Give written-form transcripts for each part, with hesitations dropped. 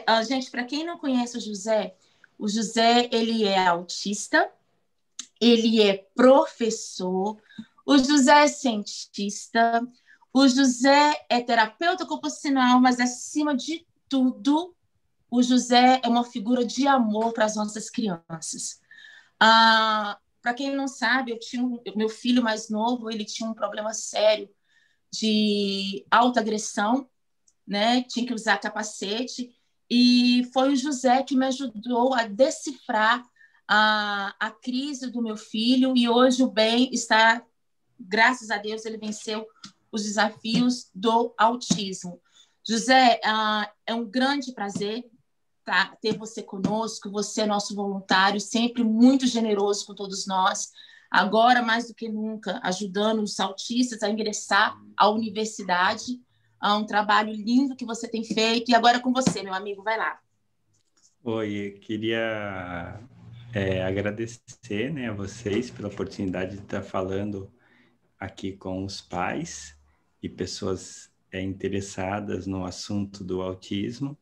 José, gente, para quem não conhece o José, ele é autista, ele é professor, o José é cientista, o José é terapeuta ocupacional, mas acima de tudo, o José é uma figura de amor para as nossas crianças. Para quem não sabe, meu filho mais novo, ele tinha um problema sério de autoagressão, né? Tinha que usar capacete, e foi o José que me ajudou a decifrar a crise do meu filho, e hoje o Ben está, graças a Deus, ele venceu os desafios do autismo. José, é um grande prazer ter você conosco, você é nosso voluntário, sempre muito generoso com todos nós, agora mais do que nunca, ajudando os autistas a ingressar à universidade. Um trabalho lindo que você tem feito, e agora é com você, meu amigo, vai lá. Oi, queria agradecer, né, a vocês pela oportunidade de estar falando aqui com os pais e pessoas interessadas no assunto do autismo.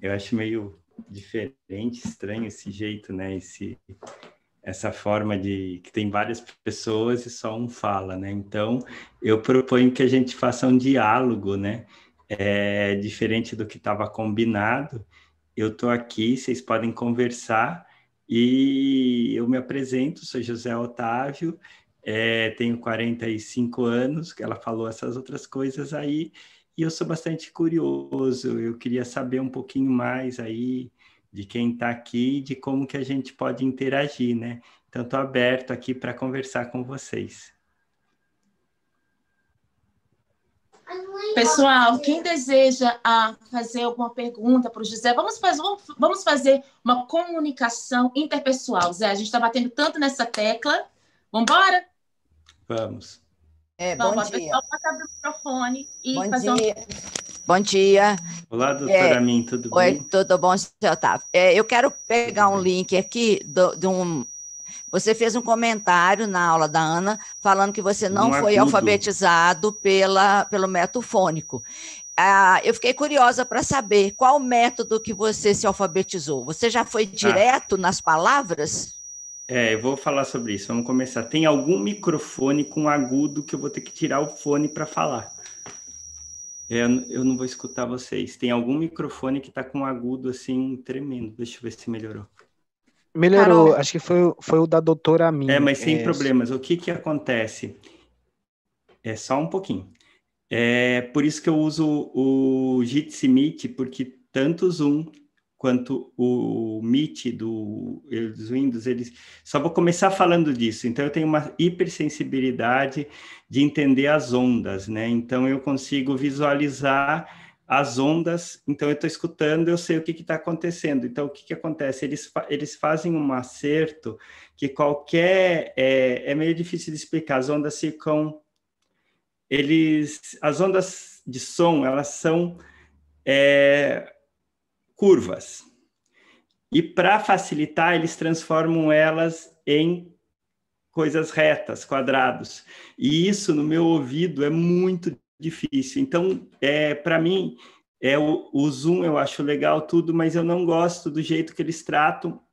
Eu acho meio diferente, estranho esse jeito, né? Essa forma de que tem várias pessoas e só um fala, né? Então, eu proponho que a gente faça um diálogo, né? Diferente do que estava combinado. Eu estou aqui, vocês podem conversar e eu me apresento, sou José Otávio, tenho 45 anos, ela falou essas outras coisas aí, e eu sou bastante curioso, eu queria saber um pouquinho mais aí de quem está aqui, de como que a gente pode interagir, né? Então, estou aberto aqui para conversar com vocês. Pessoal, quem deseja fazer alguma pergunta para o José, vamos fazer uma comunicação interpessoal. Zé, a gente está batendo tanto nessa tecla. Vamos embora? Vamos. Bom dia. Pessoal, pode abrir o microfone e bom fazer dia. Bom dia. Olá, doutora Amin, tudo bem? Oi, tudo bom, José Otávio? Eu quero pegar um link aqui de um... Você fez um comentário na aula da Ana falando que você não foi alfabetizado pelo método fônico. Eu fiquei curiosa para saber qual método que você se alfabetizou. Você já foi direto nas palavras? Eu vou falar sobre isso. Vamos começar. Tem algum microfone com agudo que eu vou ter que tirar o fone para falar? Eu não vou escutar vocês. Tem algum microfone que está com agudo assim tremendo. Deixa eu ver se melhorou. Melhorou, Carol. Acho que foi o da doutora Amin. Mas sem problemas. O que acontece? É só um pouquinho. Por isso que eu uso o Jitsi Meet, porque tanto o Zoom quanto o Meet dos Windows, eles... Só vou começar falando disso. Então, eu tenho uma hipersensibilidade de entender as ondas, né? Então, eu consigo visualizar as ondas, então eu estou escutando, eu sei o que está acontecendo. Então, o que acontece? Eles fazem um acerto que qualquer... É meio difícil de explicar. As ondas ficam... As ondas de som, elas são curvas. E para facilitar, eles transformam elas em coisas retas, quadrados. E isso, no meu ouvido, é muito difícil. Então, para mim, o Zoom eu acho legal tudo, mas eu não gosto do jeito que eles tratam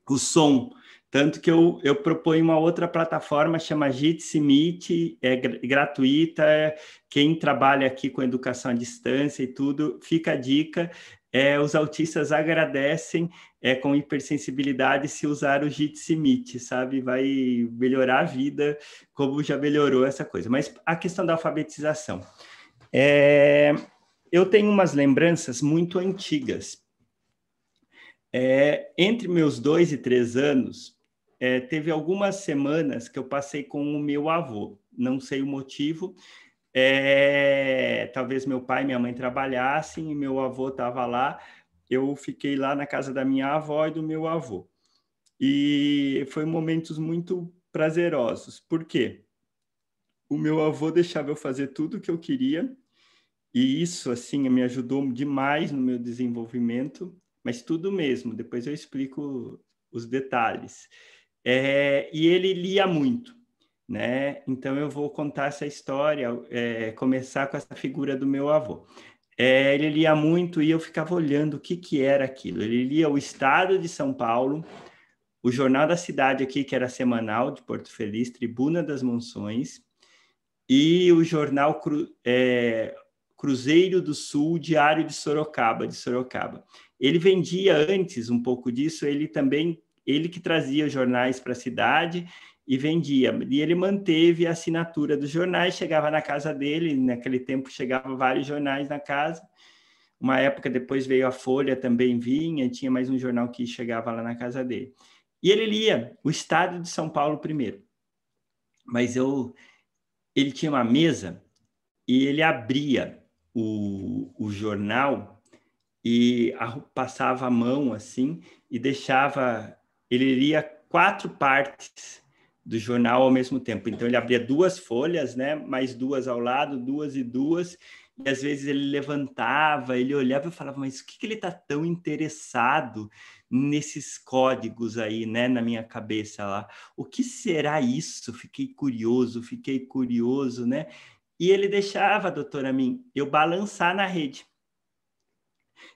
o som. Tanto que eu proponho uma outra plataforma, chama Jitsi Meet, é gratuita, quem trabalha aqui com educação à distância e tudo, fica a dica, os autistas agradecem com hipersensibilidade se usar o Jitsi Meet, sabe? Vai melhorar a vida, como já melhorou essa coisa. Mas a questão da alfabetização. Eu tenho umas lembranças muito antigas. Entre meus 2 e 3 anos, teve algumas semanas que eu passei com o meu avô, não sei o motivo, talvez meu pai e minha mãe trabalhassem e meu avô estava lá, eu fiquei lá na casa da minha avó e do meu avô. E foi momentos muito prazerosos. Por quê? O meu avô deixava eu fazer tudo o que eu queria, e isso, assim, me ajudou demais no meu desenvolvimento, mas tudo mesmo, depois eu explico os detalhes. E ele lia muito, né? Então eu vou contar essa história, começar com essa figura do meu avô. ele lia muito e eu ficava olhando o que era aquilo. Ele lia o Estado de São Paulo, o Jornal da Cidade aqui, que era semanal, de Porto Feliz, Tribuna das Monções, e o jornal Cruzeiro do Sul, Diário de Sorocaba. Ele vendia antes um pouco disso, ele que trazia os jornais para a cidade e vendia. E ele manteve a assinatura dos jornais, chegava na casa dele, naquele tempo chegavam vários jornais na casa. Uma época depois veio a Folha, também vinha, tinha mais um jornal que chegava lá na casa dele. E ele lia o Estado de São Paulo primeiro. Mas ele tinha uma mesa e ele abria o jornal e passava a mão assim e deixava... Ele lia 4 partes do jornal ao mesmo tempo. Então, ele abria 2 folhas, né? Mais 2 ao lado, 2 e 2. E, às vezes, ele levantava, ele olhava e falava, mas o que ele está tão interessado nesses códigos aí, né? Na minha cabeça lá. O que será isso? Fiquei curioso, né? E ele deixava, doutora Min, eu balançar na rede.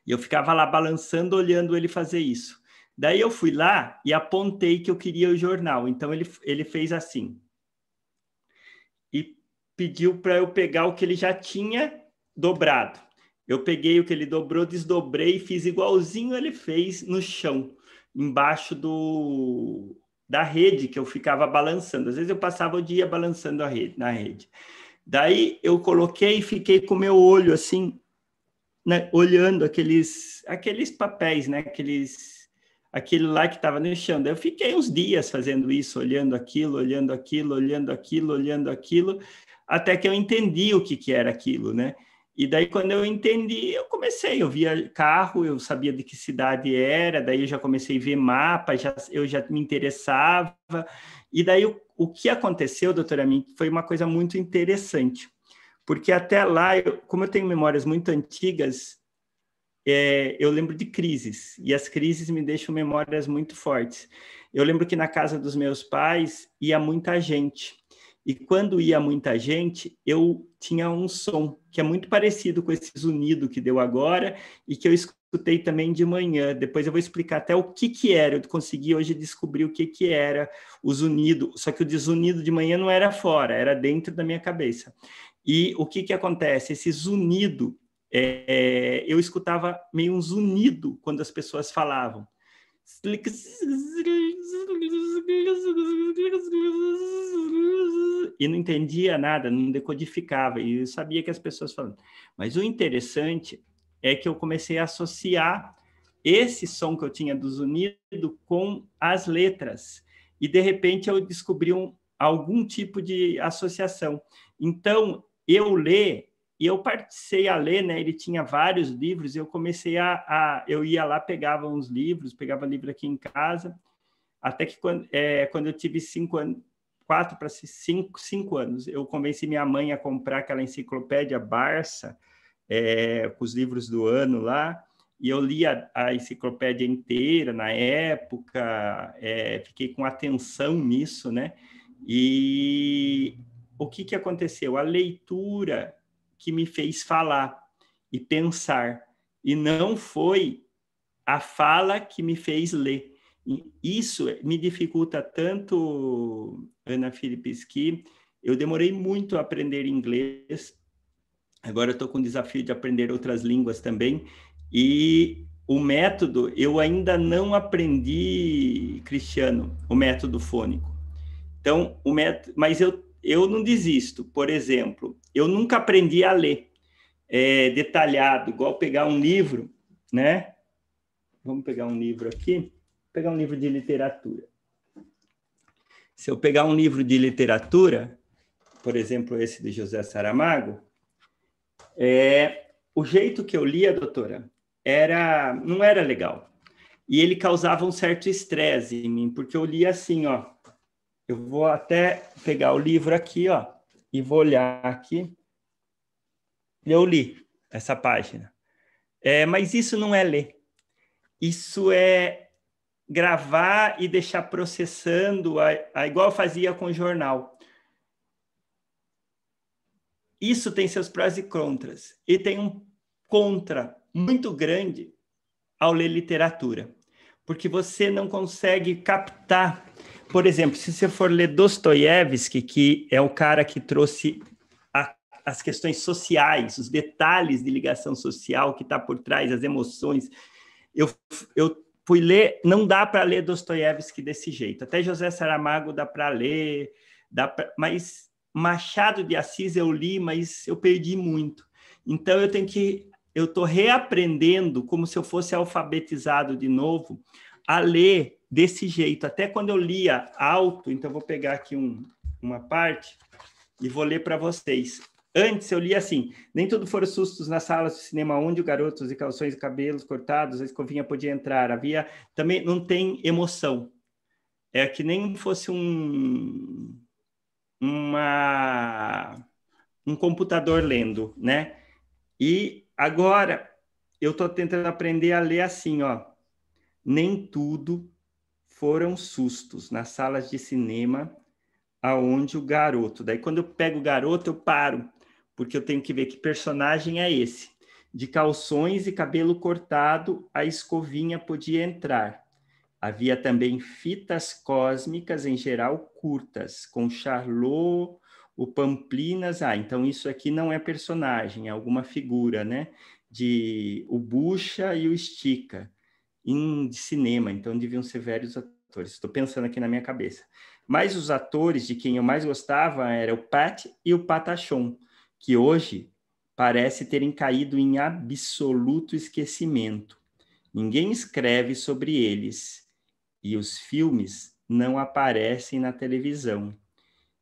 E eu ficava lá balançando, olhando ele fazer isso. Daí eu fui lá e apontei que eu queria o jornal. Então, ele fez assim. E pediu para eu pegar o que ele já tinha dobrado. Eu peguei o que ele dobrou, desdobrei e fiz igualzinho ele fez no chão, embaixo da rede que eu ficava balançando. Às vezes eu passava o dia balançando na rede. Daí eu coloquei e fiquei com o meu olho assim, né, olhando aqueles papéis, né, aquele lá que estava no chão. Daí eu fiquei uns dias fazendo isso, olhando aquilo, até que eu entendi o que era aquilo, né? E daí, quando eu entendi, eu via carro, eu sabia de que cidade era, daí eu já comecei a ver mapa, eu já me interessava. E daí, o que aconteceu, doutora Min, foi uma coisa muito interessante, porque até lá, como eu tenho memórias muito antigas, eu lembro de crises, e as crises me deixam memórias muito fortes. Eu lembro que na casa dos meus pais ia muita gente, e quando ia muita gente, eu tinha um som que é muito parecido com esse zunido que deu agora, e que eu escutei também de manhã. Depois eu vou explicar até o que era, eu consegui hoje descobrir o que era o zunido, só que o desunido de manhã não era fora, era dentro da minha cabeça. E o que acontece? Esse zunido, eu escutava meio um zunido quando as pessoas falavam. E não entendia nada, não decodificava, e eu sabia que as pessoas falavam. Mas o interessante é que eu comecei a associar esse som que eu tinha do zunido com as letras, e de repente eu descobri algum tipo de associação. Então, eu passei a ler, né? Ele tinha vários livros, eu comecei eu ia lá, pegava uns livros, pegava livro aqui em casa, até que quando eu tive 5 anos, 4 para 5 anos, eu convenci minha mãe a comprar aquela enciclopédia Barça, com os livros do ano lá, e eu li a enciclopédia inteira na época, fiquei com atenção nisso, né? E o que aconteceu? A leitura que me fez falar e pensar, e não foi a fala que me fez ler. E isso me dificulta tanto, Ana Philips, que eu demorei muito a aprender inglês, agora eu estou com o desafio de aprender outras línguas também, e o método, eu ainda não aprendi, Cristiano, o método fônico. Então, mas eu não desisto. Por exemplo, eu nunca aprendi a ler detalhado, igual pegar um livro, né? Vamos pegar um livro aqui, vou pegar um livro de literatura. Se eu pegar um livro de literatura, por exemplo, esse de José Saramago, o jeito que eu lia, doutora, não era legal. E ele causava um certo estresse em mim, porque eu lia assim, ó. Eu vou até pegar o livro aqui, ó, e vou olhar aqui. Eu li essa página. Mas isso não é ler. Isso é gravar e deixar processando, igual eu fazia com o jornal. Isso tem seus prós e contras. E tem contra muito grande ao ler literatura, porque você não consegue captar. Por exemplo, se você for ler Dostoiévski, que é o cara que trouxe as questões sociais, os detalhes de ligação social que está por trás, as emoções. Eu fui ler, não dá para ler Dostoiévski desse jeito. Até José Saramago dá para ler, mas Machado de Assis eu li, mas eu perdi muito. Então eu estou reaprendendo, como se eu fosse alfabetizado de novo, a ler desse jeito. Até quando eu lia alto, então vou pegar aqui uma parte e vou ler para vocês. Antes eu lia assim: nem tudo foram sustos nas salas do cinema onde o garoto de calções e cabelos cortados, a escovinha podia entrar. Havia também, não tem emoção. É que nem fosse um computador lendo, né? E agora eu estou tentando aprender a ler assim, ó. Nem tudo foram sustos nas salas de cinema aonde o garoto... Daí, quando eu pego o garoto, eu paro, porque eu tenho que ver que personagem é esse. De calções e cabelo cortado, a escovinha podia entrar. Havia também fitas cósmicas, em geral, curtas, com Charlot, o Pamplinas... então isso aqui não é personagem, é alguma figura, né? De o Bucha e o Estica, de cinema, então deviam ser velhos atores. Estou pensando aqui na minha cabeça. Mas os atores de quem eu mais gostava eram o Pat e o Patachon, que hoje parece terem caído em absoluto esquecimento. Ninguém escreve sobre eles e os filmes não aparecem na televisão.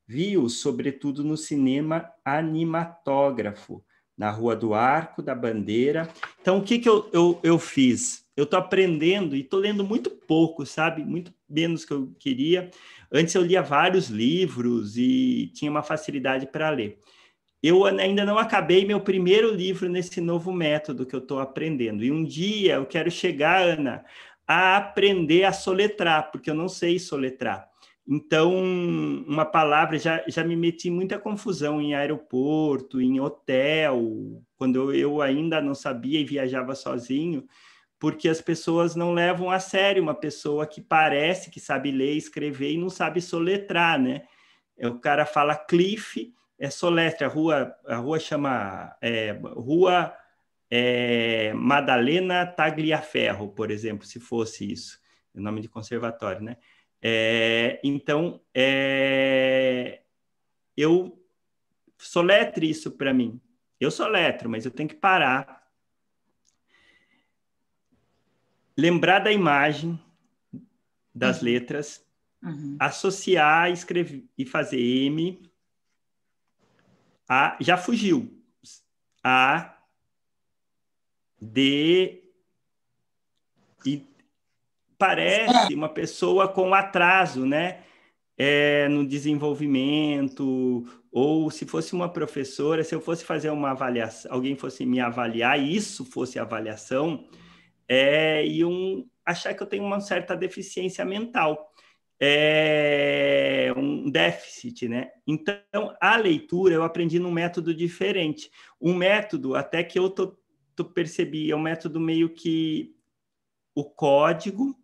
Vi-os, sobretudo, no cinema animatógrafo, na Rua do Arco, da Bandeira. Então, o que eu fiz? Eu estou aprendendo e estou lendo muito pouco, sabe? Muito menos que eu queria. Antes eu lia vários livros e tinha uma facilidade para ler. Eu ainda não acabei meu primeiro livro nesse novo método que eu estou aprendendo. E um dia eu quero chegar, Ana, a aprender a soletrar, porque eu não sei soletrar. Então, uma palavra, já me meti em muita confusão em aeroporto, em hotel, quando eu ainda não sabia e viajava sozinho, porque as pessoas não levam a sério uma pessoa que parece que sabe ler e escrever e não sabe soletrar, né? O cara fala Cliff, soletra, a rua chama Rua Madalena Tagliaferro, por exemplo, se fosse isso, o nome de conservatório, né? Então, eu soletre isso para mim. Eu soletro, mas eu tenho que parar. Lembrar da imagem das letras, associar, escrever e fazer M. Já fugiu. A, D, e parece uma pessoa com atraso, né? No desenvolvimento, ou se fosse uma professora, se eu fosse fazer uma avaliação, alguém fosse me avaliar, e isso fosse avaliação, iam achar que eu tenho uma certa deficiência mental, um déficit, né? Então, a leitura eu aprendi num método diferente, um método até que eu percebi, é um método meio que o código,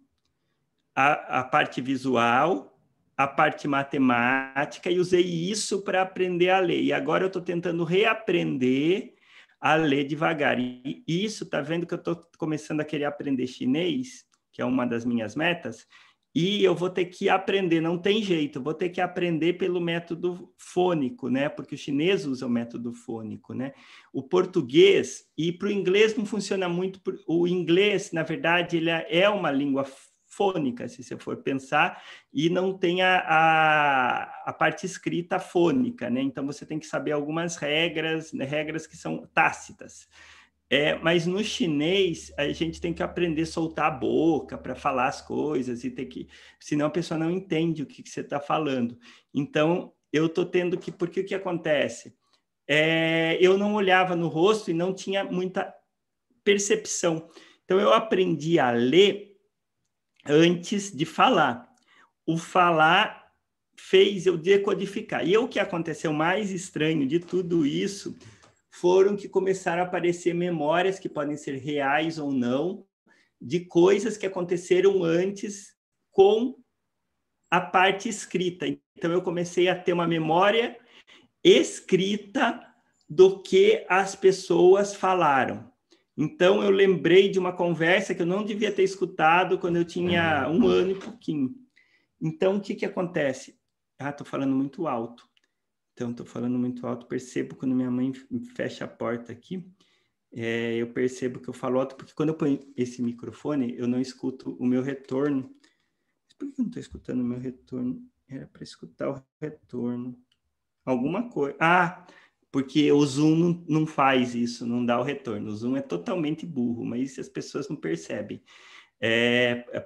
a parte visual, a parte matemática, e usei isso para aprender a ler. E agora eu estou tentando reaprender a ler devagar. E isso, tá vendo que eu estou começando a querer aprender chinês, que é uma das minhas metas, e eu vou ter que aprender, não tem jeito, eu vou ter que aprender pelo método fônico, né? Porque o chinês usa o método fônico, né? O português, e para o inglês não funciona muito, o inglês, na verdade, ele é uma língua fônica, se você for pensar, e não tem a parte escrita fônica, né? Então, você tem que saber algumas regras, né? Regras que são tácitas. Mas no chinês, a gente tem que aprender a soltar a boca para falar as coisas, senão a pessoa não entende o que você está falando. Então, eu estou tendo que... Porque o que acontece? Eu não olhava no rosto e não tinha muita percepção. Então, eu aprendi a ler antes de falar. O falar fez eu decodificar. E o que aconteceu mais estranho de tudo isso foram que começaram a aparecer memórias que podem ser reais ou não, de coisas que aconteceram antes com a parte escrita. Então, eu comecei a ter uma memória escrita do que as pessoas falaram. Então, eu lembrei de uma conversa que eu não devia ter escutado quando eu tinha 1 ano e pouquinho. Então, o que acontece? Estou falando muito alto. Então, estou falando muito alto. Percebo quando minha mãe fecha a porta aqui, eu percebo que eu falo alto, porque quando eu ponho esse microfone, eu não escuto o meu retorno. Por que eu não estou escutando o meu retorno? Era para escutar o retorno. Alguma coisa. Porque o Zoom não faz isso, não dá o retorno. O Zoom é totalmente burro, mas as pessoas não percebem.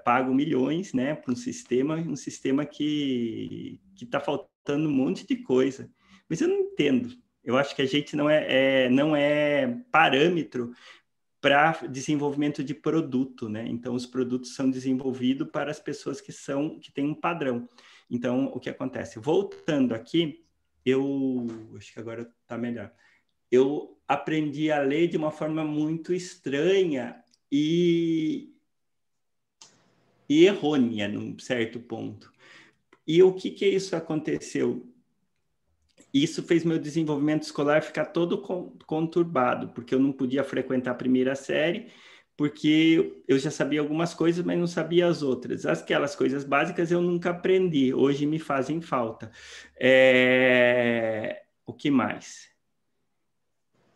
Pago milhões, né, para um sistema que está faltando um monte de coisa. Mas eu não entendo. Eu acho que a gente não é parâmetro para desenvolvimento de produto, né? Então, os produtos são desenvolvidos para as pessoas que têm um padrão. Então, o que acontece? Voltando aqui, acho que agora está melhor. Eu aprendi a ler de uma forma muito estranha e errônea, num certo ponto. E o que isso aconteceu? Isso fez meu desenvolvimento escolar ficar todo conturbado, porque eu não podia frequentar a primeira série, porque eu já sabia algumas coisas, mas não sabia as outras. Aquelas coisas básicas eu nunca aprendi, hoje me fazem falta. O que mais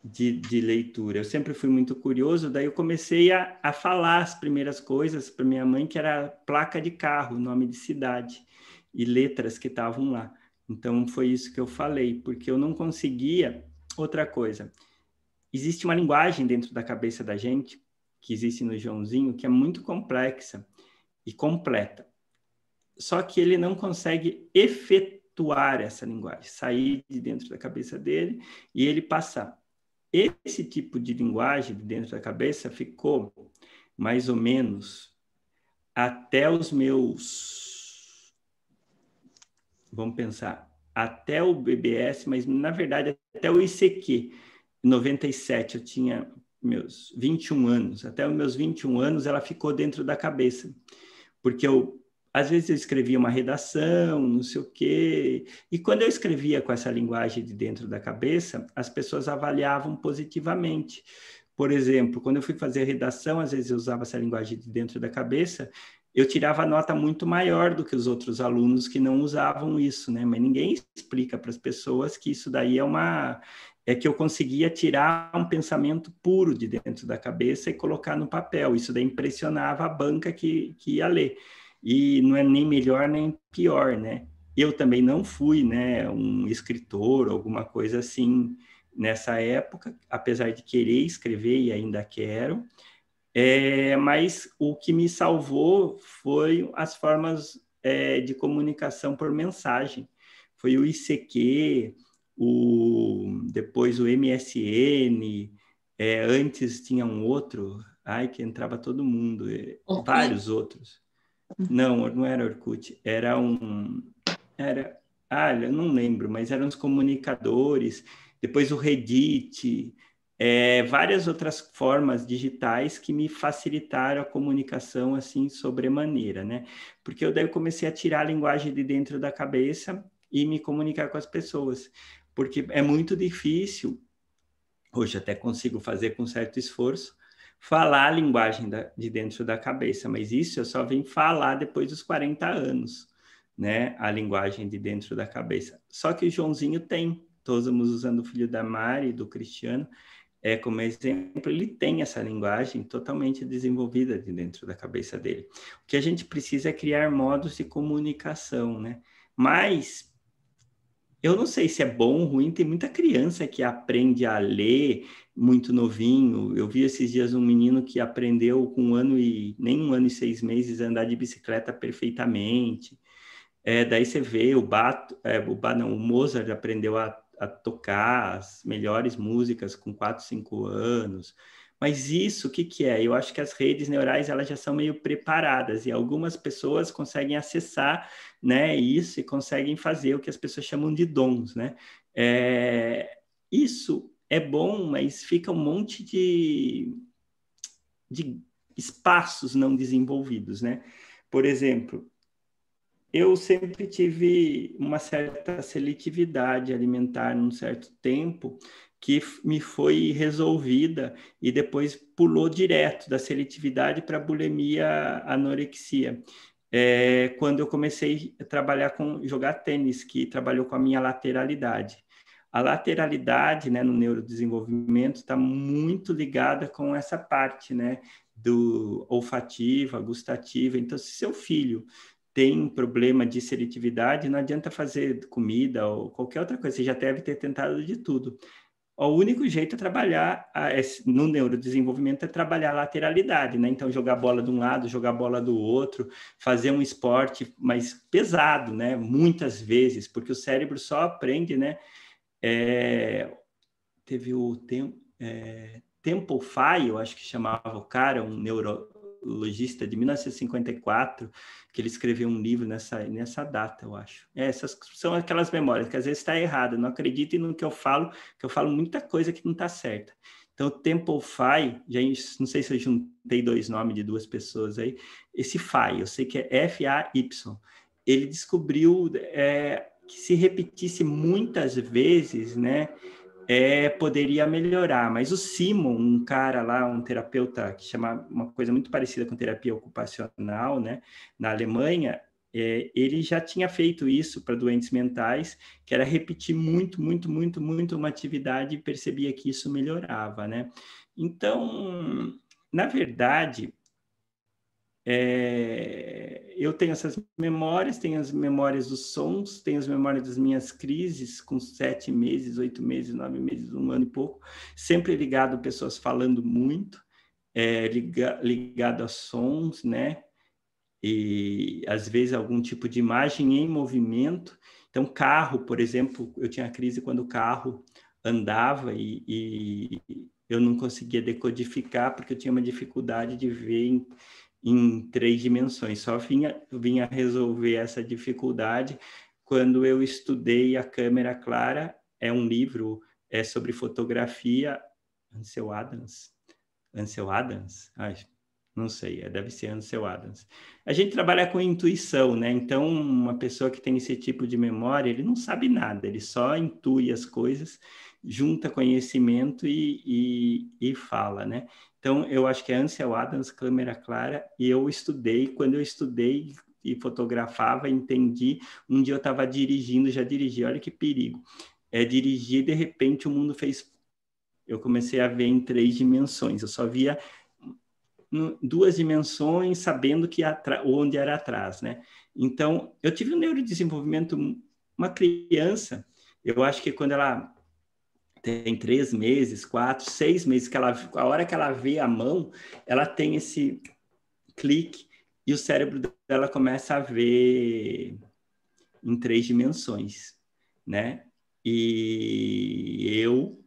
de leitura? Eu sempre fui muito curioso, daí eu comecei a falar as primeiras coisas para minha mãe, que era placa de carro, nome de cidade, e letras que estavam lá. Então, foi isso que eu falei, porque eu não conseguia. Outra coisa, existe uma linguagem dentro da cabeça da gente, que existe no Joãozinho, que é muito complexa e completa. Só que ele não consegue efetuar essa linguagem, sair de dentro da cabeça dele e ele passar. Esse tipo de linguagem de dentro da cabeça ficou mais ou menos até os meus... Vamos pensar, até o BBS, mas na verdade até o ICQ. Em 97 eu tinha meus 21 anos. Até os meus 21 anos ela ficou dentro da cabeça. Porque às vezes eu escrevia uma redação, não sei o quê. E quando eu escrevia com essa linguagem de dentro da cabeça, as pessoas avaliavam positivamente. Por exemplo, quando eu fui fazer a redação, às vezes eu usava essa linguagem de dentro da cabeça, eu tirava nota muito maior do que os outros alunos que não usavam isso, né? Mas ninguém explica para as pessoas que isso daí é que eu conseguia tirar um pensamento puro de dentro da cabeça e colocar no papel. Isso daí impressionava a banca que ia ler. E não é nem melhor nem pior, né? Eu também não fui, né, um escritor, alguma coisa assim, nessa época, apesar de querer escrever e ainda quero. Mas o que me salvou foi as formas de comunicação por mensagem. Foi o ICQ, depois o MSN, antes tinha um outro, que entrava todo mundo, vários outros. Não era Orkut, eu não lembro, mas eram os comunicadores, depois o Reddit, várias outras formas digitais que me facilitaram a comunicação assim sobremaneira, né? Porque eu daí comecei a tirar a linguagem de dentro da cabeça e me comunicar com as pessoas, porque é muito difícil, hoje até consigo fazer com certo esforço, falar a linguagem de dentro da cabeça, mas isso eu só vim falar depois dos 40 anos, né? A linguagem de dentro da cabeça. Só que o Joãozinho tem, todos estamos usando o filho da Mari e do Cristiano, como exemplo, ele tem essa linguagem totalmente desenvolvida de dentro da cabeça dele. O que a gente precisa é criar modos de comunicação, né? Mas eu não sei se é bom ou ruim, tem muita criança que aprende a ler muito novinho. Eu vi esses dias um menino que aprendeu com nem 1 ano e 6 meses a andar de bicicleta perfeitamente. Daí você vê o Mozart aprendeu a tocar as melhores músicas com 4, 5 anos. Mas isso, o que é? Eu acho que as redes neurais elas já são meio preparadas e algumas pessoas conseguem acessar, né, isso e conseguem fazer o que as pessoas chamam de dons, né? Isso é bom, mas fica um monte de espaços não desenvolvidos, né? Por exemplo, eu sempre tive uma certa seletividade alimentar num certo tempo que me foi resolvida e depois pulou direto da seletividade para bulimia, anorexia. Quando eu comecei a trabalhar jogar tênis, que trabalhou com a minha lateralidade. A lateralidade, né, no neurodesenvolvimento está muito ligada com essa parte, né, do olfativa, gustativa. Então, se seu filho tem problema de seletividade, não adianta fazer comida ou qualquer outra coisa, você já deve ter tentado de tudo. O único jeito é trabalhar no neurodesenvolvimento é trabalhar a lateralidade, né? Então, jogar bola de um lado, jogar bola do outro, fazer um esporte mais pesado, né? Muitas vezes, porque o cérebro só aprende, né? Teve o Temple Fay, eu acho que chamava o cara, um neurologista de 1954, que ele escreveu um livro nessa data, eu acho. Essas são aquelas memórias que às vezes está errada, não acreditem no que eu falo muita coisa que não está certa. Então, o Temple Fay, não sei se eu juntei dois nomes de duas pessoas aí, esse Fay, eu sei que é F-A-Y, ele descobriu que se repetisse muitas vezes, né, poderia melhorar, mas o Simon, um cara lá, um terapeuta que chama uma coisa muito parecida com terapia ocupacional, né, na Alemanha, ele já tinha feito isso para doentes mentais, que era repetir muito uma atividade e percebia que isso melhorava, né? Então, na verdade, eu tenho essas memórias, tenho as memórias dos sons, tenho as memórias das minhas crises com 7 meses, 8 meses, 9 meses, 1 ano e pouco, sempre ligado a pessoas falando muito, ligado a sons, né? E às vezes algum tipo de imagem em movimento. Então, carro, por exemplo, eu tinha crise quando o carro andava e eu não conseguia decodificar porque eu tinha uma dificuldade de ver em 3 dimensões. Só vinha resolver essa dificuldade quando eu estudei A Câmera Clara, é um livro sobre fotografia, Ansel Adams? Não sei, deve ser Ansel Adams. A gente trabalha com intuição, né? Então, uma pessoa que tem esse tipo de memória, ele não sabe nada, ele só intui as coisas, junta conhecimento e fala, né? Então, eu acho que é Ansel Adams, Câmera Clara, e quando eu estudei e fotografava, entendi, um dia eu estava dirigindo, já dirigi, olha que perigo, dirigir, de repente o mundo eu comecei a ver em 3 dimensões, eu só via 2 dimensões, sabendo que onde era atrás, né? Então, eu tive um neurodesenvolvimento, uma criança, eu acho que quando ela tem 3 meses, 4, 6 meses, a hora que ela vê a mão, ela tem esse clique e o cérebro dela começa a ver em 3 dimensões, né? E eu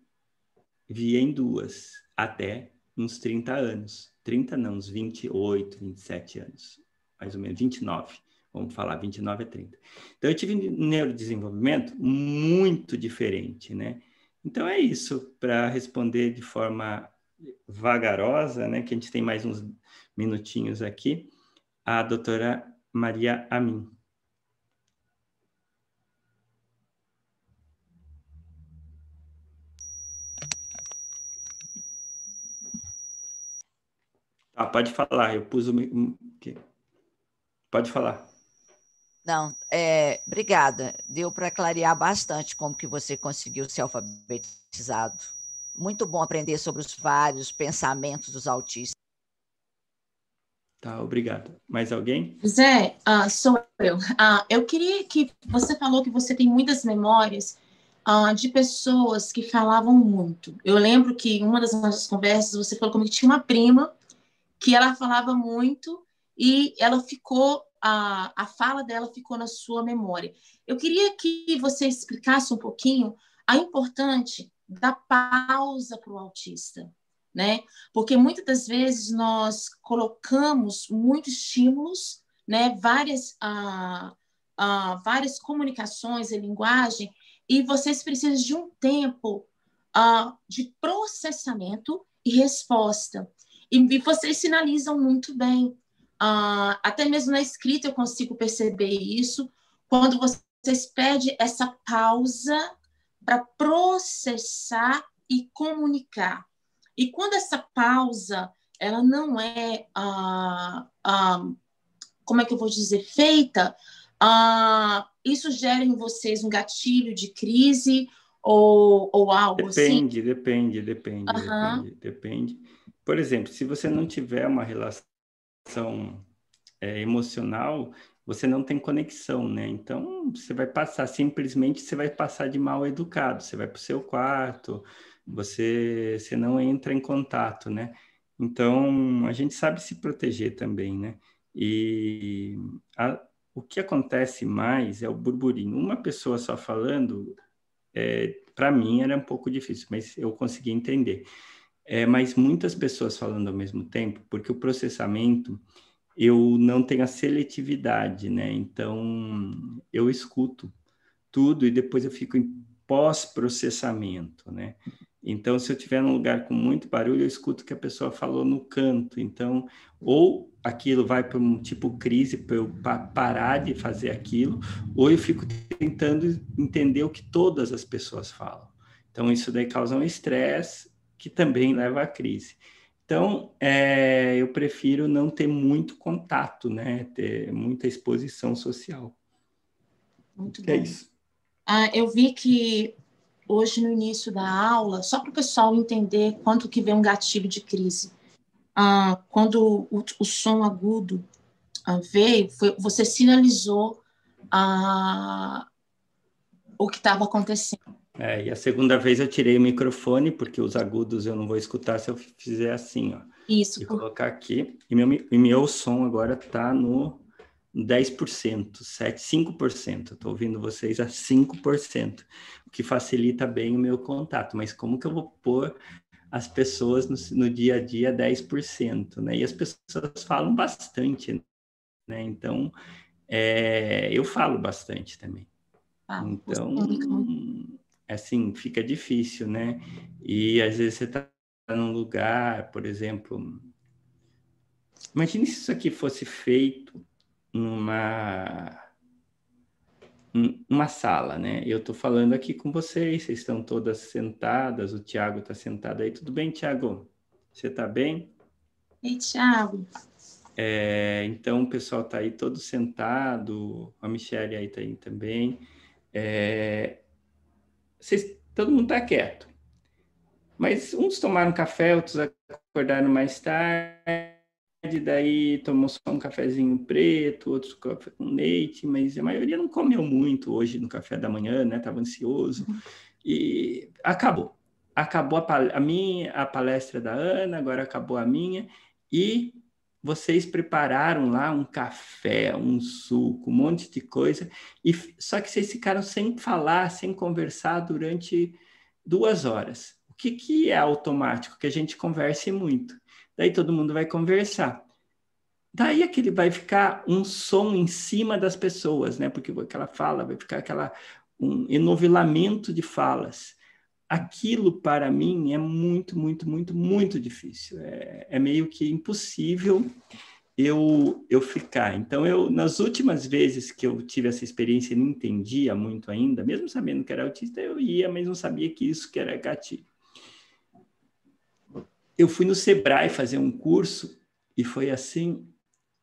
via em 2, até uns 30 anos. 30 não, uns 28, 27 anos, mais ou menos, 29, vamos falar, 29 a 30. Então, eu tive um neurodesenvolvimento muito diferente, né? Então, é isso, para responder de forma vagarosa, né, que a gente tem mais uns minutinhos aqui, a doutora Maria Amin. Pode falar, eu pus o... Pode falar. Não, obrigada. Deu para clarear bastante como que você conseguiu ser alfabetizado. Muito bom aprender sobre os vários pensamentos dos autistas. Tá, obrigado. Mais alguém? Zé, sou eu. Eu queria que você falou que você tem muitas memórias de pessoas que falavam muito. Eu lembro que em uma das nossas conversas você falou comigo que tinha uma prima que ela falava muito e ela ficou, a fala dela ficou na sua memória. Eu queria que você explicasse um pouquinho a importância da pausa para o autista, né? Porque muitas das vezes nós colocamos muitos estímulos, né? Várias comunicações e linguagem, e vocês precisam de um tempo de processamento e resposta. E vocês sinalizam muito bem. Até mesmo na escrita eu consigo perceber isso, quando vocês pedem essa pausa para processar e comunicar. E quando essa pausa, ela não é, como é que eu vou dizer, feita, isso gera em vocês um gatilho de crise ou algo assim? Depende. Por exemplo, se você não tiver uma relação emocional, você não tem conexão, né? Então, você vai passar, simplesmente você vai passar de mal educado, você vai para o seu quarto, você não entra em contato, né? Então, a gente sabe se proteger também, né? E o que acontece mais é o burburinho. Uma pessoa só falando, para mim era um pouco difícil, mas eu consegui entender. Mas muitas pessoas falando ao mesmo tempo, porque o processamento, eu não tenho a seletividade, né? Então, eu escuto tudo e depois eu fico em pós-processamento, né? Então, se eu estiver num lugar com muito barulho, eu escuto o que a pessoa falou no canto. Então, ou aquilo vai para um tipo crise para eu parar de fazer aquilo, ou eu fico tentando entender o que todas as pessoas falam. Então, isso daí causa um estresse que também leva à crise. Então, eu prefiro não ter muito contato, né? Ter muita exposição social. Muito bom. É isso. Eu vi que hoje, no início da aula, só para o pessoal entender quanto que vem um gatilho de crise, quando o som agudo veio, você sinalizou o que estava acontecendo. E a segunda vez eu tirei o microfone, porque os agudos eu não vou escutar se eu fizer assim, ó. Isso. E colocar aqui. E meu som agora está no 10%, 5%. Estou ouvindo vocês a 5%, o que facilita bem o meu contato. Mas como que eu vou pôr as pessoas no dia a dia 10%, né? E as pessoas falam bastante, né? Então, eu falo bastante também. Então, assim, fica difícil, né? E às vezes você está num lugar, por exemplo... Imagine se isso aqui fosse feito numa sala, né? Eu estou falando aqui com vocês estão todas sentadas, o Tiago está sentado aí. Tudo bem, Tiago? Você está bem? Ei, Tiago. Então, o pessoal está aí todo sentado, a Michelle aí está aí também. Todo mundo está quieto. Mas uns tomaram café, outros acordaram mais tarde, daí tomou só um cafezinho preto, outros café com leite, mas a maioria não comeu muito hoje no café da manhã, né? Estava ansioso. E acabou. Acabou a palestra da Ana, agora acabou a minha. E vocês prepararam lá um café, um suco, um monte de coisa. Só que vocês ficaram sem falar, sem conversar durante 2 horas. O que é automático? Que a gente converse muito. Daí todo mundo vai conversar. Daí aquele vai ficar um som em cima das pessoas, né? Porque aquela fala vai ficar um enovelamento de falas. Aquilo, para mim, é muito, muito, muito, muito difícil. É meio que impossível eu ficar. Então, nas últimas vezes que eu tive essa experiência e não entendia muito ainda, mesmo sabendo que era autista, eu ia, mas não sabia que isso que era gatilho. Eu fui no Sebrae fazer um curso e foi assim,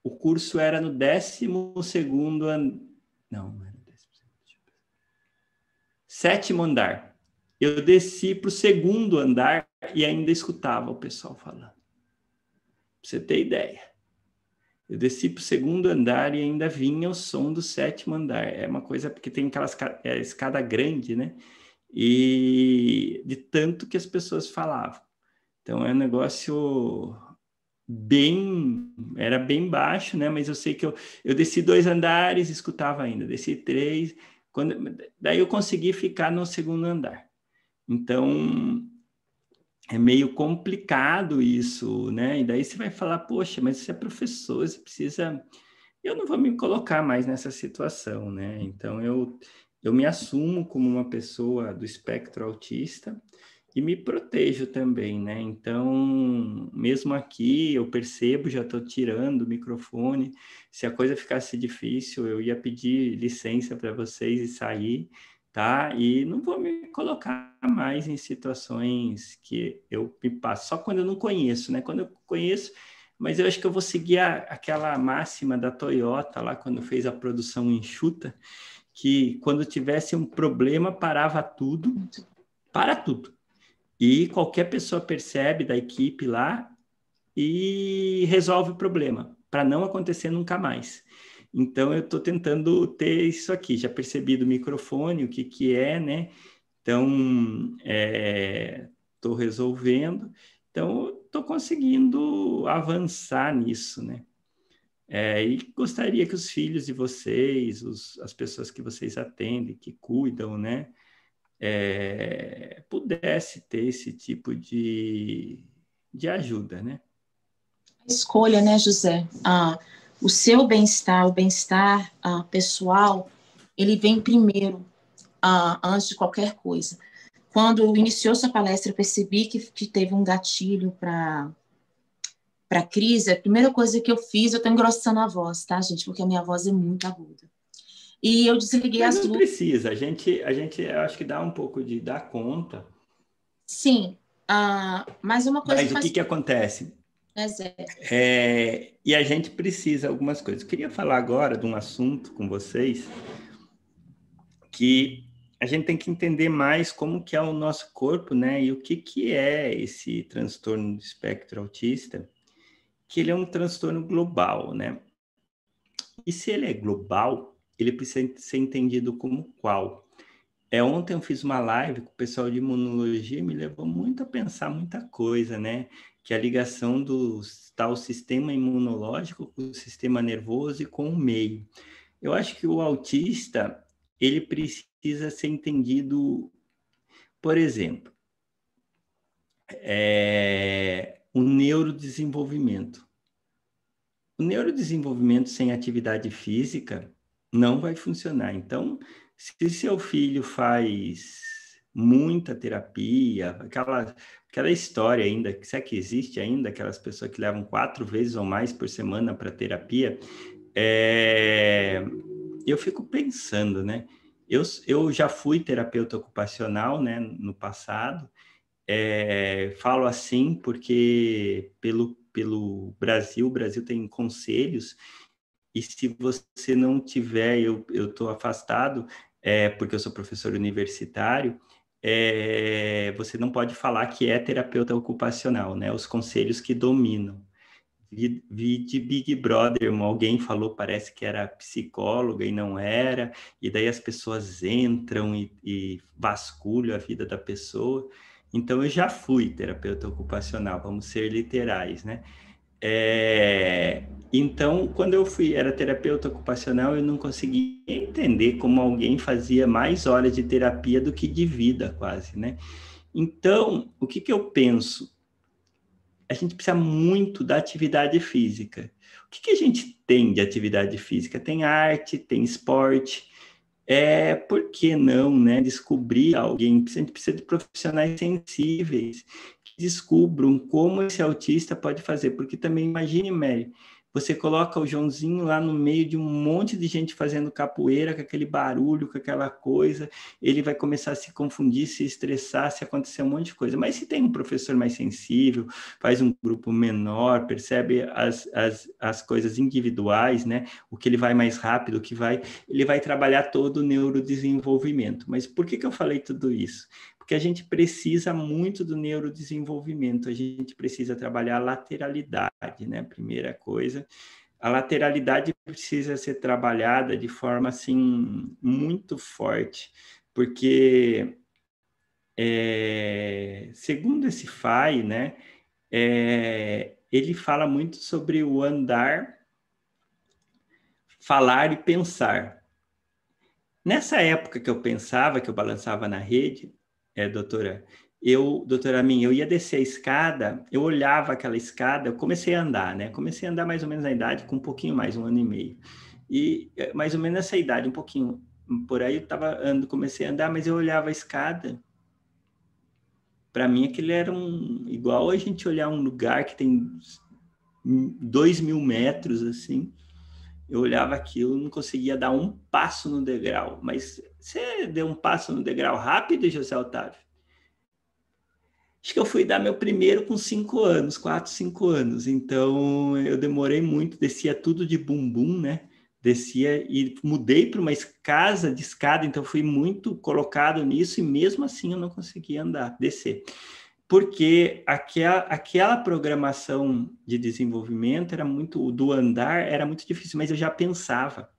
o curso era no 12º ano, não era 7º andar. Eu desci para o 2º andar e ainda escutava o pessoal falando. Para você ter ideia. Eu desci para o 2º andar e ainda vinha o som do 7º andar. É uma coisa, porque tem aquela escada grande, né? E de tanto que as pessoas falavam. Então, é um negócio era bem baixo, né? Mas eu sei que eu desci 2 andares, escutava ainda. Desci 3, daí eu consegui ficar no 2º andar. Então, é meio complicado isso, né? E daí você vai falar, poxa, mas você é professor, você precisa... Eu não vou me colocar mais nessa situação, né? Então, eu me assumo como uma pessoa do espectro autista e me protejo também, né? Então, mesmo aqui, eu percebo, já estou tirando o microfone. Se a coisa ficasse difícil, eu ia pedir licença para vocês e sair, tá? E não vou me colocar mais em situações que eu me passo, só quando eu não conheço, né? Quando eu conheço, mas eu acho que eu vou seguir aquela máxima da Toyota lá, quando fez a produção enxuta, que quando tivesse um problema, parava tudo, para tudo. E qualquer pessoa percebe da equipe lá e resolve o problema, para não acontecer nunca mais. Então, eu estou tentando ter isso aqui. Já percebi do microfone, o que é, né? Então, estou resolvendo. Então, estou conseguindo avançar nisso, né? E gostaria que os filhos de vocês, as pessoas que vocês atendem, que cuidam, né? Pudesse ter esse tipo de ajuda, né? Escolha, né, José? O seu bem-estar, o bem-estar pessoal, ele vem primeiro, antes de qualquer coisa. Quando iniciou sua palestra, eu percebi que teve um gatilho para crise. A primeira coisa que eu fiz, eu estou engrossando a voz, tá, gente? Porque a minha voz é muito aguda. E eu desliguei as luzes. Não precisa, a gente eu acho que dá um pouco de dar conta. Sim, mas uma coisa... Mas o que acontece? E a gente precisa de algumas coisas. Eu queria falar agora de um assunto com vocês que a gente tem que entender mais como que é o nosso corpo, né? E o que é esse transtorno do espectro autista, que ele é um transtorno global, né? E se ele é global, ele precisa ser entendido como qual? Ontem eu fiz uma live com o pessoal de imunologia e me levou muito a pensar muita coisa, né? Que é a ligação do tal sistema imunológico com o sistema nervoso e com o meio. Eu acho que o autista, ele precisa ser entendido, por exemplo, o neurodesenvolvimento. O neurodesenvolvimento sem atividade física não vai funcionar. Então, se seu filho faz muita terapia, aquela história ainda, se é que existe ainda, aquelas pessoas que levam 4 vezes ou mais por semana para terapia, eu fico pensando, né? Eu já fui terapeuta ocupacional, né, no passado. Falo assim porque pelo Brasil, o Brasil tem conselhos, e se você não tiver, eu estou afastado, porque eu sou professor universitário, você não pode falar que é terapeuta ocupacional, né? Os conselhos que dominam. Vi de Big Brother, alguém falou, parece que era psicóloga e não era, e daí as pessoas entram e vasculham a vida da pessoa. Então, eu já fui terapeuta ocupacional, vamos ser literais, né? Então, quando eu era terapeuta ocupacional, eu não conseguia entender como alguém fazia mais horas de terapia do que de vida, quase, né? Então, o que eu penso? A gente precisa muito da atividade física. O que a gente tem de atividade física? Tem arte, tem esporte. Por que não, né? Descobrir alguém. A gente precisa de profissionais sensíveis que descubram como esse autista pode fazer. Porque também, imagine, Mary, você coloca o Joãozinho lá no meio de um monte de gente fazendo capoeira, com aquele barulho, com aquela coisa, ele vai começar a se confundir, se estressar, se acontecer um monte de coisa. Mas se tem um professor mais sensível, faz um grupo menor, percebe as coisas individuais, né? O que ele vai mais rápido, ele vai trabalhar todo o neurodesenvolvimento. Mas por que eu falei tudo isso? Porque a gente precisa muito do neurodesenvolvimento, a gente precisa trabalhar a lateralidade, né? Primeira coisa, a lateralidade precisa ser trabalhada de forma, assim, muito forte, porque, segundo esse Fay, né, ele fala muito sobre o andar, falar e pensar. Nessa época que eu pensava, que eu balançava na rede, doutora Min, eu ia descer a escada, eu olhava aquela escada, eu comecei a andar, né? Comecei a andar mais ou menos na idade, com um pouquinho mais, 1 ano e meio. E mais ou menos nessa idade, um pouquinho por aí, comecei a andar, mas eu olhava a escada para mim aquele era igual a gente olhar um lugar que tem 2.000 metros, assim, eu olhava aquilo e não conseguia dar um passo no degrau. Mas você deu um passo no degrau rápido, José Otávio? Acho que eu fui dar meu primeiro com 5 anos, 4, 5 anos. Então, eu demorei muito, descia tudo de bumbum, né? Descia e mudei para uma casa de escada, então fui muito colocado nisso e mesmo assim eu não conseguia andar, descer. Porque aquela programação de desenvolvimento era muito, do andar era muito difícil, mas eu já pensava.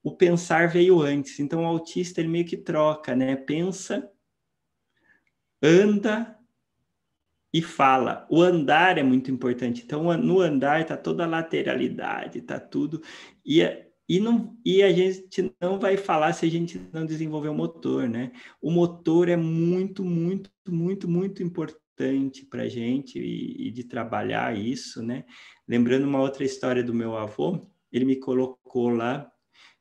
O pensar veio antes, então o autista ele meio que troca, né? Pensa, anda e fala. O andar é muito importante. Então, no andar está toda a lateralidade, está tudo. E a gente não vai falar se a gente não desenvolver o motor, né? O motor é muito, muito, muito, muito importante para a gente e de trabalhar isso, né? Lembrando uma outra história do meu avô, ele me colocou lá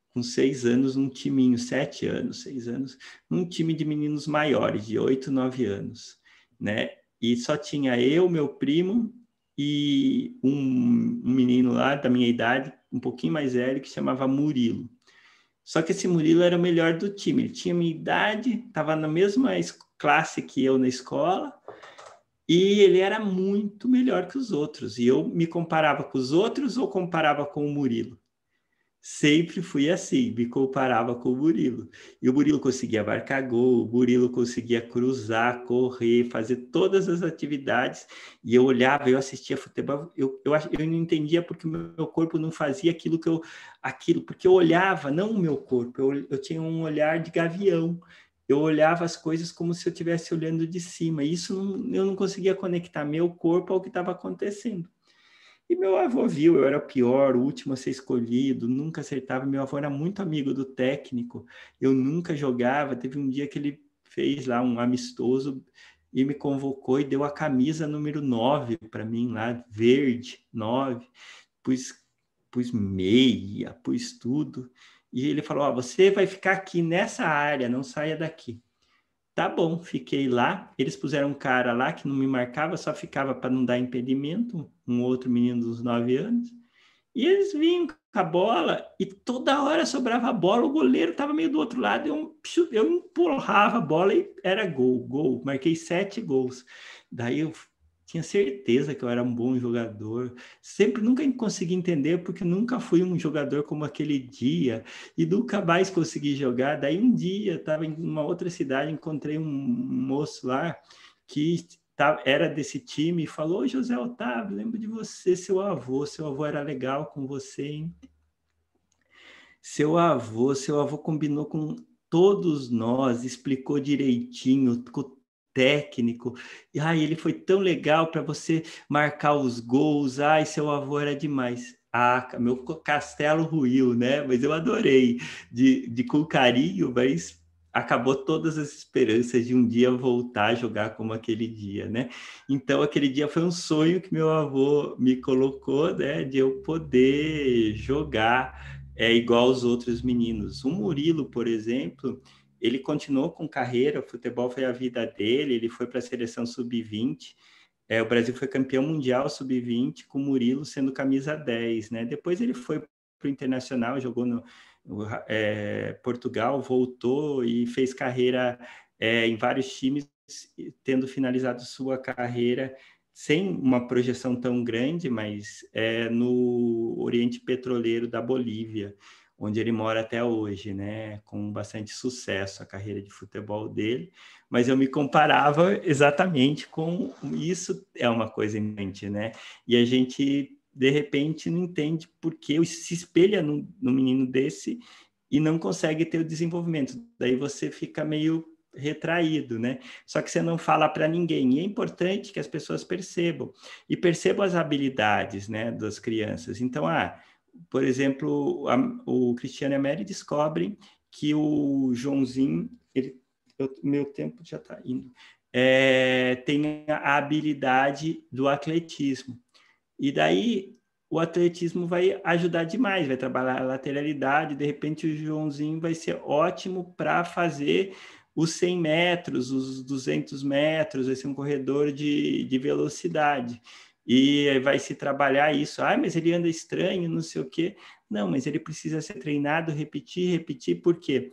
com 6 anos, num timinho, 7 anos, 6 anos, num time de meninos maiores, de 8, 9 anos, né? E só tinha eu, meu primo e um menino lá da minha idade, um pouquinho mais velho, que chamava Murilo. Só que esse Murilo era o melhor do time. Ele tinha minha idade, estava na mesma classe que eu na escola, e ele era muito melhor que os outros. E eu me comparava com os outros ou comparava com o Murilo? Sempre fui assim, me comparava com o Murilo. E o Murilo conseguia marcar gol, o Murilo conseguia cruzar, correr, fazer todas as atividades. E eu olhava, eu assistia futebol, eu não entendia porque o meu corpo não fazia aquilo porque eu olhava, não o meu corpo, eu tinha um olhar de gavião. Eu olhava as coisas como se eu estivesse olhando de cima. E isso eu não conseguia conectar meu corpo ao que estava acontecendo. E meu avô viu, eu era o pior, o último a ser escolhido, nunca acertava. Meu avô era muito amigo do técnico, eu nunca jogava. Teve um dia que ele fez lá um amistoso e me convocou e deu a camisa número 9 para mim lá, verde, 9. Pus meia, pus tudo. E ele falou, você vai ficar aqui nessa área, não saia daqui. Tá bom, fiquei lá. Eles puseram um cara lá que não me marcava, só ficava para não dar impedimento, um outro menino dos 9 anos. E eles vinham com a bola e toda hora sobrava a bola, o goleiro estava meio do outro lado, eu empurrava a bola e era gol. Marquei 7 gols. Daí eu tinha certeza que eu era um bom jogador. Nunca consegui entender, porque nunca fui um jogador como aquele dia e nunca mais consegui jogar. Daí um dia, estava em uma outra cidade, encontrei um moço lá que era desse time e falou, José Otávio, lembro de você, seu avô era legal com você, hein? Seu avô combinou com todos nós, explicou direitinho, técnico, e ele foi tão legal para você marcar os gols, seu avô era demais. Meu castelo ruiu, né? Mas eu adorei, com carinho, mas acabou todas as esperanças de um dia voltar a jogar como aquele dia, né? Então, aquele dia foi um sonho que meu avô me colocou, né? De eu poder jogar igual os outros meninos. O Murilo, por exemplo, ele continuou com carreira, o futebol foi a vida dele, ele foi para a seleção sub-20, o Brasil foi campeão mundial sub-20, com o Murilo sendo camisa 10, né? Depois ele foi para o Internacional, jogou no Portugal, voltou e fez carreira em vários times, tendo finalizado sua carreira sem uma projeção tão grande, mas no Oriente Petroleiro da Bolívia, onde ele mora até hoje, né? Com bastante sucesso a carreira de futebol dele, mas eu me comparava exatamente com isso, é uma coisa em mente, né? E a gente, de repente, não entende por que se espelha no menino desse e não consegue ter o desenvolvimento. Daí você fica meio retraído, né? Só que você não fala para ninguém. E é importante que as pessoas percebam. E percebam as habilidades, né, das crianças. Então, por exemplo, o Cristiano e a Mary descobrem que o Joãozinho, meu tempo já está indo, tem a habilidade do atletismo. E daí o atletismo vai ajudar demais, vai trabalhar a lateralidade, de repente o Joãozinho vai ser ótimo para fazer os 100 metros, os 200 metros, vai ser um corredor de velocidade. E aí vai se trabalhar isso. Ah, mas ele anda estranho, não sei o quê. Não, mas ele precisa ser treinado, repetir, porque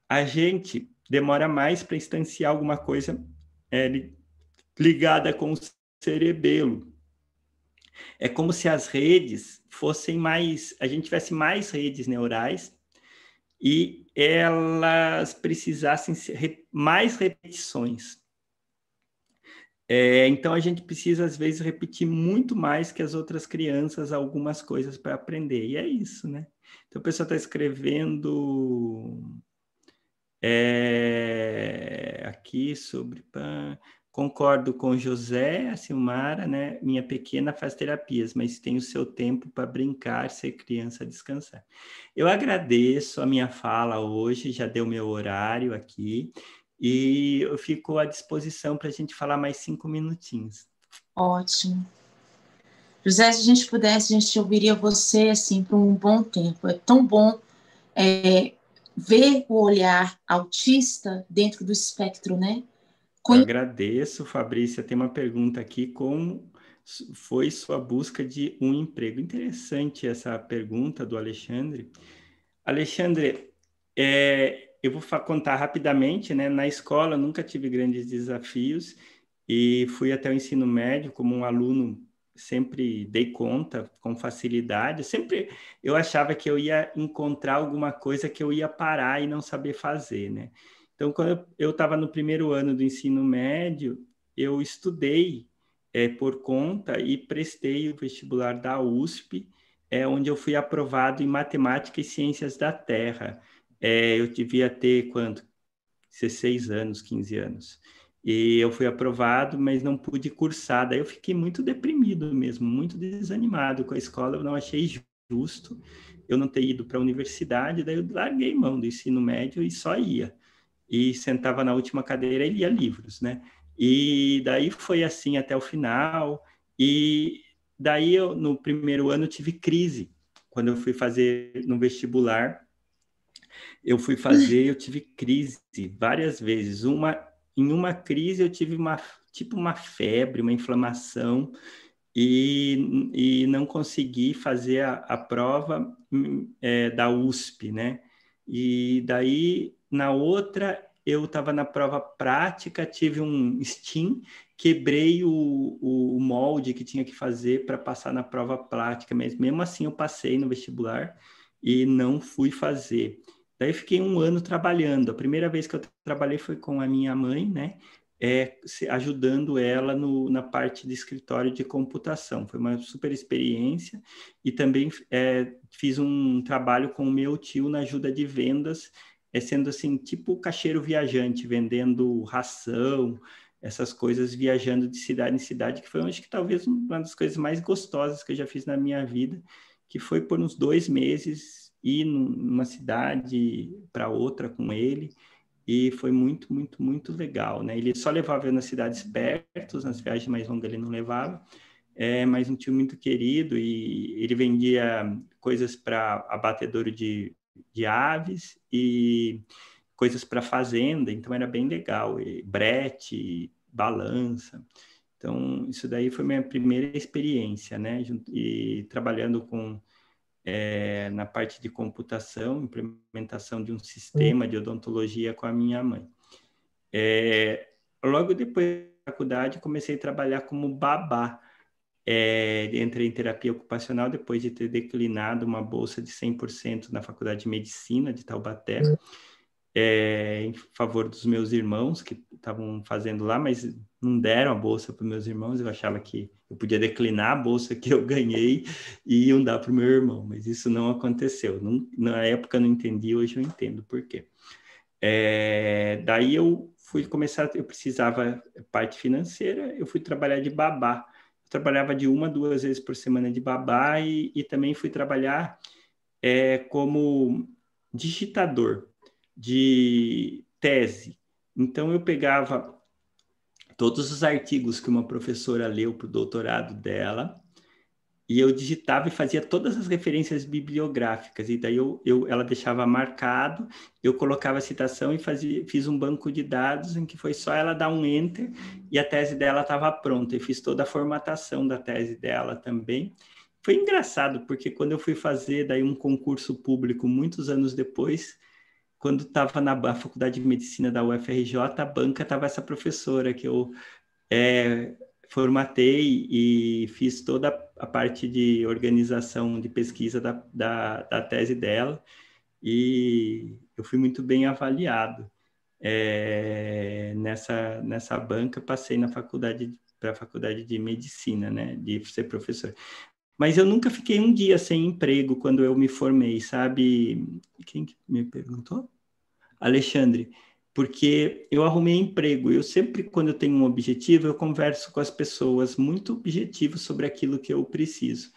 a gente demora mais para instanciar alguma coisa ligada com o cerebelo. É como se as redes fossem mais... A gente tivesse mais redes neurais e elas precisassem ser mais repetições. Então, a gente precisa, às vezes, repetir muito mais que as outras crianças algumas coisas para aprender. E é isso, né? Então, a pessoa está escrevendo aqui sobre... Concordo com José, a Silmara, né? Minha pequena faz terapias, mas tem o seu tempo para brincar, ser criança, descansar. Eu agradeço a minha fala hoje, já deu meu horário aqui, e eu fico à disposição para a gente falar mais 5 minutinhos. Ótimo. José, se a gente pudesse, a gente ouviria você assim por um bom tempo. É tão bom ver o olhar autista dentro do espectro, né? Eu agradeço, Fabrícia. Tem uma pergunta aqui: como foi sua busca de um emprego? Interessante essa pergunta do Alexandre. Alexandre, eu vou contar rapidamente, né? Na escola, nunca tive grandes desafios e fui até o ensino médio como um aluno, sempre dei conta com facilidade. Sempre eu achava que eu ia encontrar alguma coisa que eu ia parar e não saber fazer, né? Então, quando eu estava no primeiro ano do ensino médio, eu estudei por conta e prestei o vestibular da USP, onde eu fui aprovado em Matemática e Ciências da Terra. Eu devia ter, 16 anos, 15 anos. E eu fui aprovado, mas não pude cursar. Daí eu fiquei muito deprimido mesmo, muito desanimado com a escola. Eu não achei justo eu não ter ido para a universidade. Daí eu larguei mão do ensino médio e só ia. E sentava na última cadeira e lia livros, né? E daí foi assim até o final. E daí eu, no primeiro ano, tive crise. Quando eu fui fazer no vestibular, eu tive crise várias vezes. Em uma crise eu tive uma febre, uma inflamação, e não consegui fazer a prova da USP, né? E daí, na outra, eu estava na prova prática, tive um STEAM, quebrei o molde que tinha que fazer para passar na prova prática, mas mesmo assim eu passei no vestibular e não fui fazer. Daí fiquei um ano trabalhando. A primeira vez que eu trabalhei foi com a minha mãe, né? Ajudando ela na parte de escritório de computação. Foi uma super experiência. E também fiz um trabalho com o meu tio na ajuda de vendas, sendo assim, tipo caixeiro viajante, vendendo ração, essas coisas, viajando de cidade em cidade, que foi, acho que talvez uma das coisas mais gostosas que eu já fiz na minha vida, que foi por uns 2 meses ir numa cidade para outra com ele. E foi muito, muito, muito legal, né? Ele só levava eu nas cidades perto, nas viagens mais longas ele não levava, mas um tio muito querido, e ele vendia coisas para abatedouro de aves e coisas para fazenda, então era bem legal, e brete, balança. Então, isso daí foi minha primeira experiência, né? E trabalhando na parte de computação, implementação de um sistema de odontologia com a minha mãe. Logo depois da faculdade, comecei a trabalhar como babá. Entrei em terapia ocupacional depois de ter declinado uma bolsa de 100% na Faculdade de Medicina de Taubaté, em favor dos meus irmãos que estavam fazendo lá, mas não deram a bolsa para meus irmãos. Eu achava que eu podia declinar a bolsa que eu ganhei e iam dar para o meu irmão, mas isso não aconteceu. Na época eu não entendi, hoje eu entendo por quê. Daí eu fui começar, eu precisava parte financeira, eu fui trabalhar de babá. Eu trabalhava de 1 a 2 vezes por semana de babá e também fui trabalhar como digitador de tese. Então, eu pegava todos os artigos que uma professora leu para o doutorado dela e eu digitava e fazia todas as referências bibliográficas, e daí ela deixava marcado, eu colocava a citação e fiz um banco de dados em que foi só ela dar um enter e a tese dela estava pronta, e fiz toda a formatação da tese dela também. Foi engraçado, porque quando eu fui fazer daí um concurso público muitos anos depois, quando estava na Faculdade de Medicina da UFRJ, a banca estava essa professora que eu formatei e fiz toda a parte de organização de pesquisa da tese dela, e eu fui muito bem avaliado. Nessa banca, passei para a Faculdade de Medicina, né, de ser professor. Mas eu nunca fiquei um dia sem emprego quando eu me formei, sabe? Quem que me perguntou? Alexandre, porque eu arrumei emprego. Eu sempre, quando eu tenho um objetivo, eu converso com as pessoas muito objetivo sobre aquilo que eu preciso.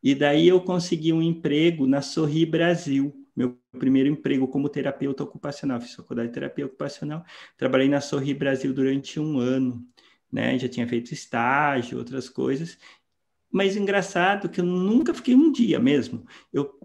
E daí eu consegui um emprego na Sorri Brasil, meu primeiro emprego como terapeuta ocupacional. Fiz faculdade de terapia ocupacional, trabalhei na Sorri Brasil durante 1 ano, né? Já tinha feito estágio, outras coisas. Mas engraçado que eu nunca fiquei um dia mesmo.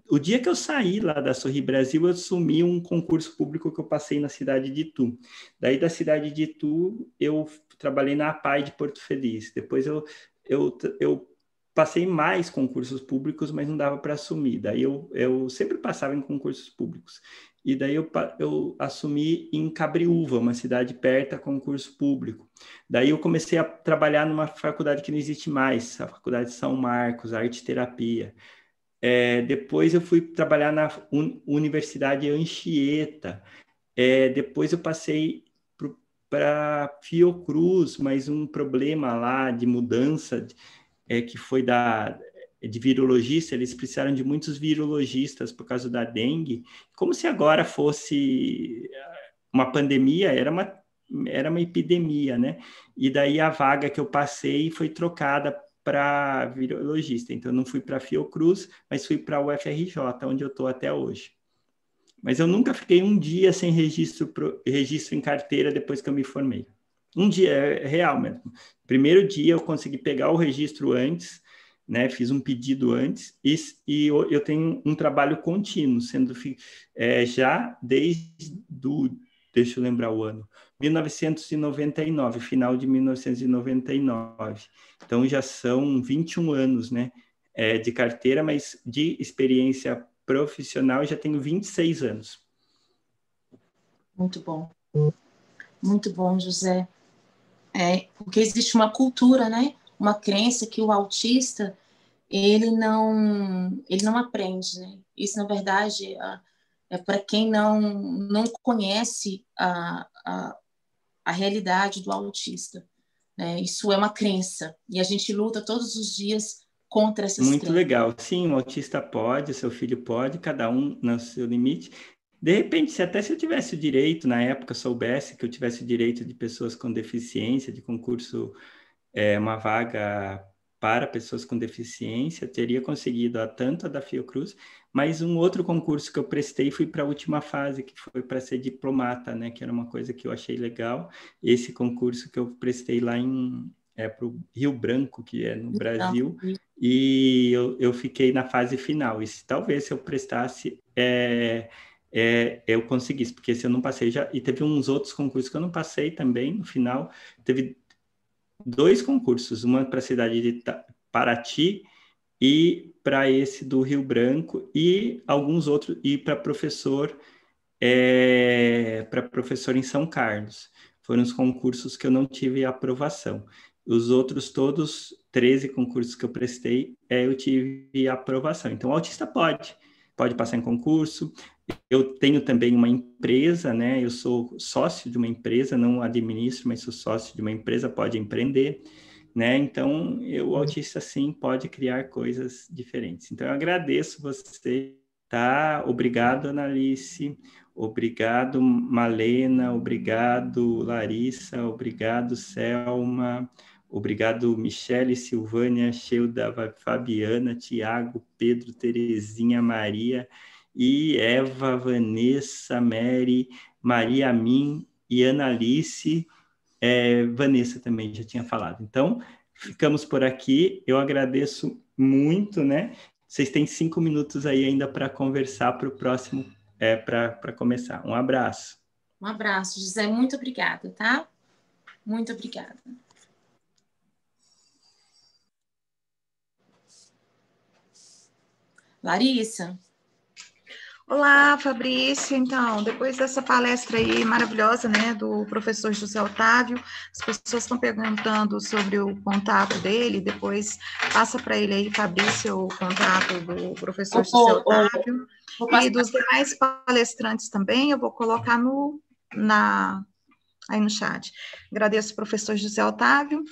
O dia que eu saí lá da Sorri Brasil, eu assumi um concurso público que eu passei na cidade de Itu. Daí da cidade de Itu, eu trabalhei na APAI de Porto Feliz. Depois eu passei mais concursos públicos, mas não dava para assumir. Daí eu sempre passava em concursos públicos. E daí eu assumi em Cabriúva, uma cidade perto, a concurso público. Daí eu comecei a trabalhar numa faculdade que não existe mais, a Faculdade de São Marcos, Arte e Terapia. Depois eu fui trabalhar na Universidade Anchieta. Depois eu passei para Fiocruz, mas um problema lá de mudança, que foi de virologista, eles precisaram de muitos virologistas por causa da dengue, como se agora fosse uma pandemia, era uma epidemia, né? E daí a vaga que eu passei foi trocada para virologista. Então, eu não fui para a Fiocruz, mas fui para a UFRJ, onde eu estou até hoje. Mas eu nunca fiquei um dia sem registro em carteira depois que eu me formei. Um dia, é real mesmo. Primeiro dia eu consegui pegar o registro antes, né? Fiz um pedido antes, e eu tenho um trabalho contínuo, sendo já deixa eu lembrar o ano, 1999, final de 1999. Então, já são 21 anos, né, de carteira, mas de experiência profissional eu já tenho 26 anos. Muito bom. Muito bom, José. Porque existe uma cultura, né, uma crença que o autista, ele não aprende, né? Isso, na verdade, é para quem não conhece a realidade do autista, né? Isso é uma crença, e a gente luta todos os dias contra essas Muito crenças. Legal. Sim, o autista pode, o seu filho pode, cada um no seu limite. De repente, se eu tivesse o direito, na época, soubesse que eu tivesse o direito de pessoas com deficiência, de concurso, uma vaga para pessoas com deficiência, teria conseguido tanto a da Fiocruz, mas um outro concurso que eu prestei fui para a última fase, que foi para ser diplomata, né? Que era uma coisa que eu achei legal. Esse concurso que eu prestei lá para o Rio Branco, que é no Brasil, e eu fiquei na fase final. E talvez se eu prestasse, eu conseguisse, porque se eu não passei já... E teve uns outros concursos que eu não passei também, no final. Teve 2 concursos, uma para a cidade de Paraty e para esse do Rio Branco, e alguns outros, e para professor em São Carlos. Foram os concursos que eu não tive aprovação. Os outros todos, 13 concursos que eu prestei, eu tive aprovação. Então, o autista pode passar em concurso. Eu tenho também uma empresa, né? Eu sou sócio de uma empresa, não administro, mas sou sócio de uma empresa, pode empreender, né? Então, o autista, sim, pode criar coisas diferentes. Então, eu agradeço você, tá? Obrigado, Analice. Obrigado, Malena. Obrigado, Larissa. Obrigado, Selma. Obrigado, Michele, Silvânia, Sheilda, Fabiana, Tiago, Pedro, Terezinha, Maria e Eva, Vanessa, Mary, Maria Min e Analice. Vanessa também já tinha falado. Então, ficamos por aqui. Eu agradeço muito, né? Vocês têm 5 minutos aí ainda para conversar para o próximo, para começar. Um abraço. Um abraço, José. Muito obrigada, tá? Muito obrigada. Larissa. Olá, Fabrício. Então, depois dessa palestra aí maravilhosa, né, do professor José Otávio, as pessoas estão perguntando sobre o contato dele, depois passa para ele aí, Fabrício, o contato do professor José Otávio, e dos demais palestrantes também, eu vou colocar aí no chat. Agradeço ao professor José Otávio.